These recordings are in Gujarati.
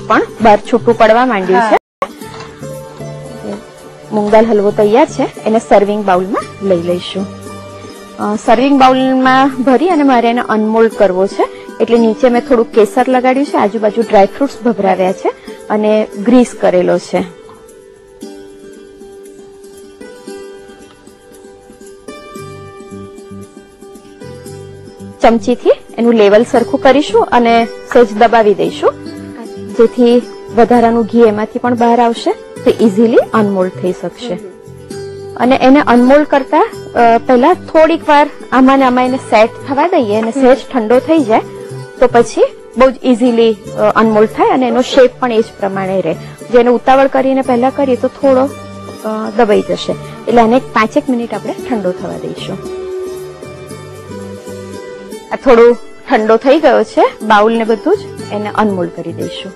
પણ બહાર છૂટું પડવા માંડ્યું છે. મૂંગ દાળ હલવો તૈયાર છે. એને સર્વિંગ બાઉલમાં લઈ લઈશું. સર્વિંગ બાઉલમાં ભરી અને મારે એને અનમોલ્ડ કરવો છે, એટલે નીચે મેં થોડું કેસર લગાડ્યું છે, આજુબાજુ ડ્રાયફ્રૂટ્સ ભભરાવ્યા છે અને ગ્રીસ કરેલો છે. ચમચીથી એનું લેવલ સરખું કરીશું અને સહેજ દબાવી દઈશું, જેથી વધારાનું ઘી એમાંથી પણ બહાર આવશે તો ઇઝીલી અનમોલ્ડ થઈ શકશે. અને એને અનમોલ્ડ કરતા પહેલા થોડીક વાર આમાં એને સેટ થવા દઈએ અને સહેજ ઠંડો થઈ જાય તો પછી બહુ જ ઇઝીલી અનમોલ્ડ થાય અને એનો શેપ પણ એ જ પ્રમાણે રહે. જેને ઉતાવળ કરીને પહેલા કરીએ તો થોડો દબાઈ જશે, એટલે આને 5 મિનિટ આપણે ઠંડો થવા દઈશું. આ થોડું ઠંડો થઈ ગયો છે બાઉલ ને બધું જ, એને અનમોલ્ડ કરી દઈશું.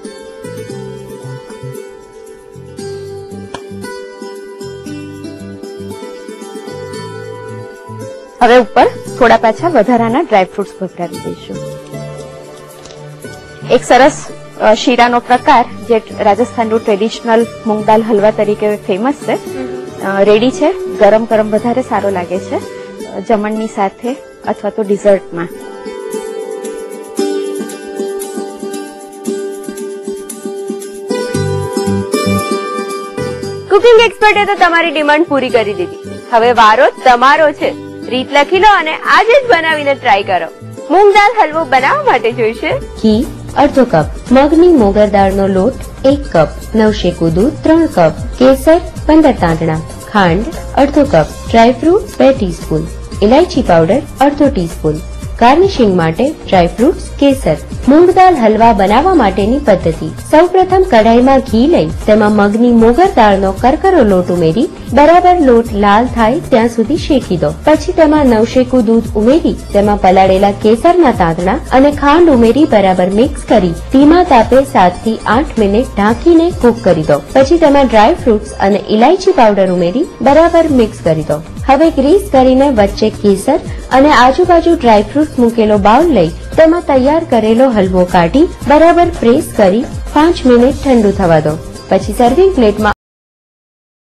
હવે ઉપર થોડા પાછા વધારાના ડ્રાયફ્રૂટ્સ ભભરાવી દઈશું. એક સરસ શીરાનો પ્રકાર જે રાજસ્થાનનું ટ્રેડિશનલ મૂંગ દાળ હલવા તરીકે ફેમસ છે, રેડી છે. ગરમ ગરમ વધારે સારો લાગે છે જમણની સાથે અથવા તો ડિઝર્ટમાં. કુકિંગ એક્સપર્ટે તો તમારી ડિમાન્ડ પૂરી કરી દીધી. હવે વારો તમારો છે. રીત લખી લો અને આજે જ બનાવીને ટ્રાય કરો. મૂંગ દાળ હલવો બનાવવા માટે જોઈશે ઘી અડધો કપ, મગની મોગર દાળનો લોટ 1 કપ, નવશેકું દૂધ 3 કપ, કેસર 15 તાંતણા, ખાંડ અડધો કપ, ડ્રાયફ્રૂટ 2 ટીસ્પૂન, ઇલાયચી પાવડર અડધો ટીસ્પૂન. ગાર્નિશિંગ માટે ડ્રાયફ્રૂટ્સ, કેસર. મૂંગ દાળ હલવા બનાવવા માટેની પદ્ધતિ: સૌપ્રથમ કઢાઈમાં ઘી લઈ તેમાં મગની મોગર દાળનો કરકરો લોટ ઉમેરી બરાબર લોટ લાલ થાય ત્યાં સુધી શેકી દો. પછી તેમાં નવશેકું દૂધ ઉમેરી તેમાં પલાળેલા કેસરના તાંતણા અને ખાંડ ઉમેરી બરાબર મિક્સ કરી ધીમા તાપે 7 થી 8 મિનિટ ઢાંકીને કૂક કરી દો. પછી તેમાં ડ્રાયફ્રૂટ્સ અને ઇલાયચી પાવડર ઉમેરી બરાબર મિક્સ કરી દો. હવે ગ્રીસ કરીને વચ્ચે કેસર અને આજુબાજુ ડ્રાયફ્રૂટ્સ મૂકેલો બાઉલ લઈ તેમાં તૈયાર કરેલો હલવો કાઢી બરાબર પ્રેસ કરી 5 મિનિટ ઠંડુ થવા દો. પછી સર્વિંગ પ્લેટમાં